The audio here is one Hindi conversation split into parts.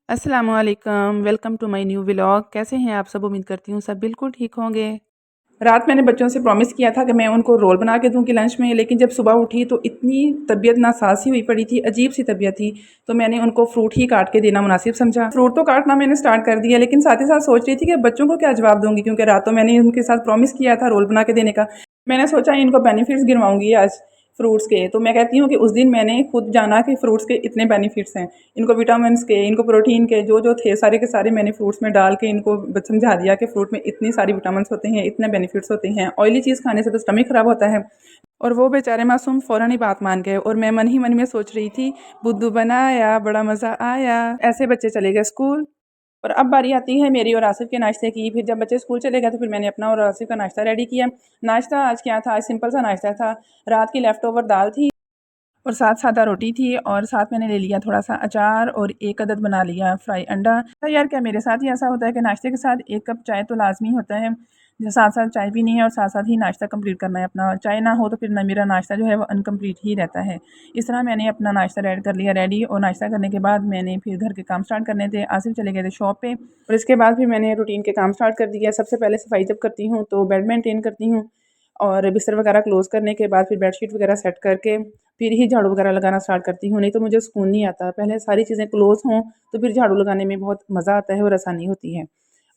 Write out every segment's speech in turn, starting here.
अस्सलामुअलैकुम, welcome to my new vlog. कैसे हैं आप सब? उम्मीद करती हूँ सब बिल्कुल ठीक होंगे। रात मैंने बच्चों से प्रॉमिस किया था कि मैं उनको रोल बना के दूंगी लंच में, लेकिन जब सुबह उठी तो इतनी तबीयत नासाज हुई पड़ी थी, अजीब सी तबीयत थी। तो मैंने उनको फ्रूट ही काट के देना मुनासिब समझा। फ्रूट तो काटना मैंने स्टार्ट कर दिया, लेकिन साथ ही साथ सोच रही थी कि बच्चों को क्या जवाब दूंगी, क्योंकि रात तो मैंने उनके साथ प्रॉमिस किया था रोल बना के देने का। मैंने सोचा इनको बेनिफिट्स गिनवाऊंगी आज फ्रूट्स के। तो मैं कहती हूँ कि उस दिन मैंने खुद जाना कि फ्रूट्स के इतने बेनिफिट्स हैं, इनको विटामिन्स के, इनको प्रोटीन के, जो जो थे सारे के सारे मैंने फ्रूट्स में डाल के इनको समझा दिया कि फ्रूट में इतनी सारी विटामिन्स होते हैं, इतने बेनिफिट्स होते हैं। ऑयली चीज़ खाने से तो स्टमक खराब होता है। और वो बेचारे मासूम फ़ौरन ही बात मान गए, और मैं मन ही मन में सोच रही थी बुद्धू बनाया बड़ा मज़ा आया। ऐसे बच्चे चले गए स्कूल। और अब बारी आती है मेरी और आसिफ के नाश्ते की। फिर जब बच्चे स्कूल चले गए तो फिर मैंने अपना और आसिफ का नाश्ता रेडी किया। नाश्ता आज क्या था? आज सिंपल सा नाश्ता था। रात की लेफ़्ट ओवर दाल थी और साथ सादा रोटी थी, और साथ मैंने ले लिया थोड़ा सा अचार और एक अदद बना लिया फ्राई अंडा। तो यार क्या मेरे साथ ही ऐसा होता है कि नाश्ते के साथ एक कप चाय तो लाजमी होता है। जो साथ साथ चाय पीनी है और साथ साथ ही नाश्ता कंप्लीट करना है अपना। चाय ना हो तो फिर ना मेरा नाश्ता जो है वो अनकम्प्लीट ही रहता है। इस तरह मैंने अपना नाश्ता रेडी कर लिया रेडी, और नाश्ता करने के बाद मैंने फिर घर के काम स्टार्ट करने थे। आसिफ चले गए थे शॉप पे, और इसके बाद फिर मैंने रूटीन के काम स्टार्ट कर दिया। सबसे पहले सफाई जब करती हूँ तो बेड मेंटेन करती हूँ, और बिस्तर वगैरह क्लोज़ करने के बाद फिर बेडशीट वगैरह सेट करके फिर ही झाड़ू वगैरह लगाना स्टार्ट करती हूँ। नहीं तो मुझे सुकून नहीं आता। पहले सारी चीज़ें क्लोज़ हों तो फिर झाड़ू लगाने में बहुत मज़ा आता है और आसानी होती है।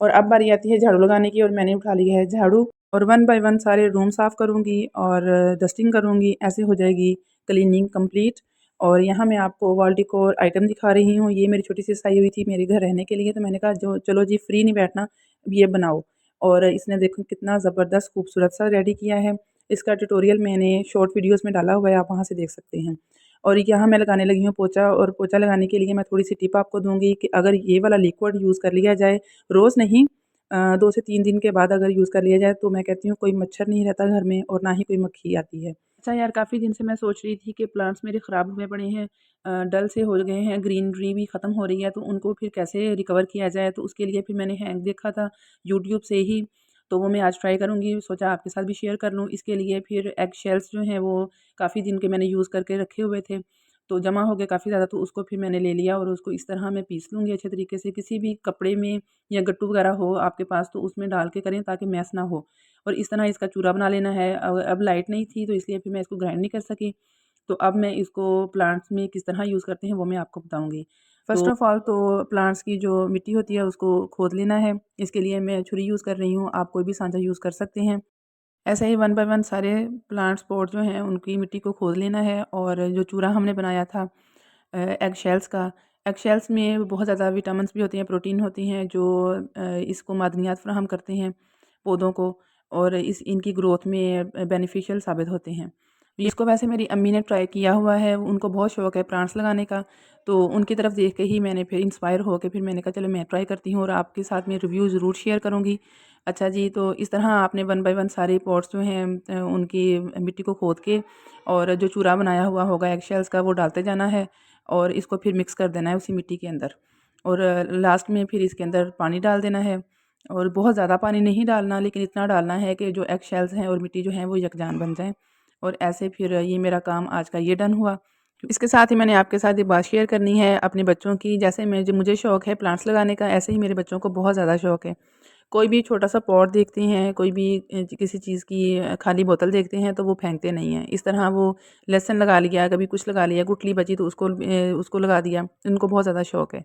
और अब बारी आती है झाड़ू लगाने की, और मैंने उठा लिया है झाड़ू, और वन बाय वन सारे रूम साफ़ करूँगी और डस्टिंग करूँगी। ऐसे हो जाएगी क्लीनिंग कंप्लीट। और यहाँ मैं आपको वॉल डेकोर आइटम दिखा रही हूँ। ये मेरी छोटी सी आई हुई थी मेरे घर रहने के लिए, तो मैंने कहा जो चलो जी फ्री नहीं बैठना, ये बनाओ। और इसने देखो कितना ज़बरदस्त खूबसूरत सा रेडी किया है। इसका ट्यूटोरियल मैंने शॉर्ट वीडियोस में डाला हुआ है, आप वहाँ से देख सकते हैं। और यहाँ मैं लगाने लगी हूँ पोंछा, और पोंछा लगाने के लिए मैं थोड़ी-सी टिप आपको दूँगी कि अगर ये वाला लिक्विड यूज़ कर लिया जाए, रोज़ नहीं 2 से 3 दिन के बाद अगर यूज़ कर लिया जाए, तो मैं कहती हूँ कोई मच्छर नहीं रहता घर में और ना ही कोई मक्खी आती है। अच्छा यार, काफ़ी दिन से मैं सोच रही थी कि प्लांट्स मेरे ख़राब हुए पड़े हैं, डल से हो गए हैं, ग्रीनरी भी ख़त्म हो रही है, तो उनको फिर कैसे रिकवर किया जाए? तो उसके लिए फिर मैंने हैक देखा था यूट्यूब से ही, तो वो मैं आज ट्राई करूँगी। सोचा आपके साथ भी शेयर कर लूँ। इसके लिए फिर एग शेल्स जो हैं वो काफ़ी दिन के मैंने यूज़ करके रखे हुए थे, तो जमा हो गए काफ़ी ज़्यादा, तो उसको फिर मैंने ले लिया और उसको इस तरह मैं पीस लूँगी अच्छे तरीके से। किसी भी कपड़े में या गट्टू वगैरह हो आपके पास तो उसमें डाल के करें ताकि मैस ना हो। और इस तरह इसका चूरा बना लेना है। अब लाइट नहीं थी तो इसलिए फिर मैं इसको ग्राइंड नहीं कर सकी। तो अब मैं इसको प्लांट्स में किस तरह यूज़ करते हैं वो मैं आपको बताऊँगी। फ़र्स्ट ऑफ़ ऑल तो प्लांट्स की जो मिट्टी होती है उसको खोद लेना है। इसके लिए मैं छुरी यूज़ कर रही हूँ, आप कोई भी साँचा यूज़ कर सकते हैं। ऐसे ही वन बाय वन सारे प्लांट्स पॉट जो हैं उनकी मिट्टी को खोद लेना है। और जो चूरा हमने बनाया था एग शेल्स का, एग शेल्स में बहुत ज़्यादा विटामिन्स भी होती हैं, प्रोटीन होती हैं जो इसको मादनियात फ़राहम करते हैं पौधों को, और इस इनकी ग्रोथ में बेनिफिशियल साबित होते हैं। इसको वैसे मेरी अम्मी ने ट्राई किया हुआ है, उनको बहुत शौक है प्लांट्स लगाने का, तो उनकी तरफ देख के ही मैंने फिर इंस्पायर होके फिर मैंने कहा चलो मैं ट्राई करती हूँ और आपके साथ में रिव्यू ज़रूर शेयर करूँगी। अच्छा जी, तो इस तरह आपने वन बाय वन सारे पॉट्स जो हैं उनकी मिट्टी को खोद के और जो चूरा बनाया हुआ होगा एग शेल्स का वो डालते जाना है, और इसको फिर मिक्स कर देना है उसी मिट्टी के अंदर। और लास्ट में फिर इसके अंदर पानी डाल देना है, और बहुत ज़्यादा पानी नहीं डालना, लेकिन इतना डालना है कि जो एग शेल्स हैं और मिट्टी जो है वो यकजान बन जाएँ। और ऐसे फिर ये मेरा काम आज का ये डन हुआ। इसके साथ ही मैंने आपके साथ ये बात शेयर करनी है अपने बच्चों की। जैसे मुझे शौक है प्लांट्स लगाने का, ऐसे ही मेरे बच्चों को बहुत ज़्यादा शौक है। कोई भी छोटा-सा पॉट देखते हैं, कोई भी किसी चीज़ की खाली बोतल देखते हैं तो वो फेंकते नहीं हैं। इस तरह वो लहसुन लगा लिया, कभी कुछ लगा लिया, गुठली बची तो उसको लगा दिया। उनको बहुत ज़्यादा शौक है।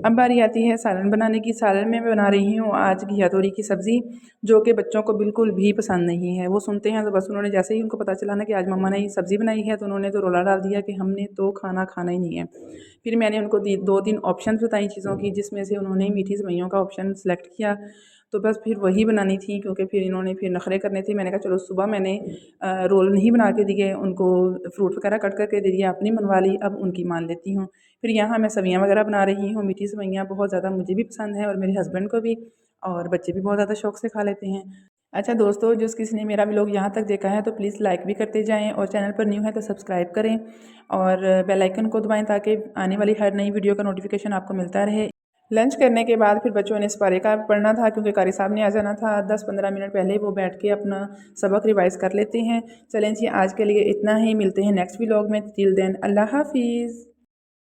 अब बारी आती है सालन बनाने की। सालन में मैं बना रही हूँ आज घिया तोरी की सब्ज़ी, जो कि बच्चों को बिल्कुल भी पसंद नहीं है। वो सुनते हैं तो बस उन्होंने जैसे ही उनको पता चला ना कि आज मम्मा ने ये सब्ज़ी बनाई है, तो उन्होंने तो रोला डाल दिया कि हमने तो खाना खाना ही नहीं है। फिर मैंने उनको दी 2-3 ऑप्शंस बताई चीज़ों की, जिसमें से उन्होंने मीठी सेवइयों का ऑप्शन सेलेक्ट किया। तो बस फिर वही बनानी थी, क्योंकि फिर इन्होंने फिर नखरे करने थे। मैंने कहा चलो सुबह मैंने रोल नहीं बना के दिए उनको, फ्रूट वगैरह कट करके दे दिया, अपनी मनवा ली, अब उनकी मान लेती हूँ। फिर यहाँ मैं सेवइयाँ वगैरह बना रही हूँ। मीठी सेवइयाँ बहुत ज़्यादा मुझे भी पसंद है और मेरे हस्बैंड को भी, और बच्चे भी बहुत ज़्यादा शौक से खा लेते हैं। अच्छा दोस्तों, जिस किसी ने मेरा व्लॉग यहाँ तक देखा है तो प्लीज़ लाइक भी करते जाएँ, और चैनल पर न्यू है तो सब्सक्राइब करें और बेल आइकन को दबाएँ ताकि आने वाली हर नई वीडियो का नोटिफिकेशन आपको मिलता रहे। लंच करने के बाद फिर बच्चों ने इस्पारे का पढ़ना था, क्योंकि कारी साहब ने आ जाना था। 10-15 मिनट पहले वो बैठ के अपना सबक रिवाइज़ कर लेते हैं। चलें जी, आज के लिए इतना ही। मिलते हैं नेक्स्ट व्लॉग में। टिल देन अल्लाह हाफ़िज़।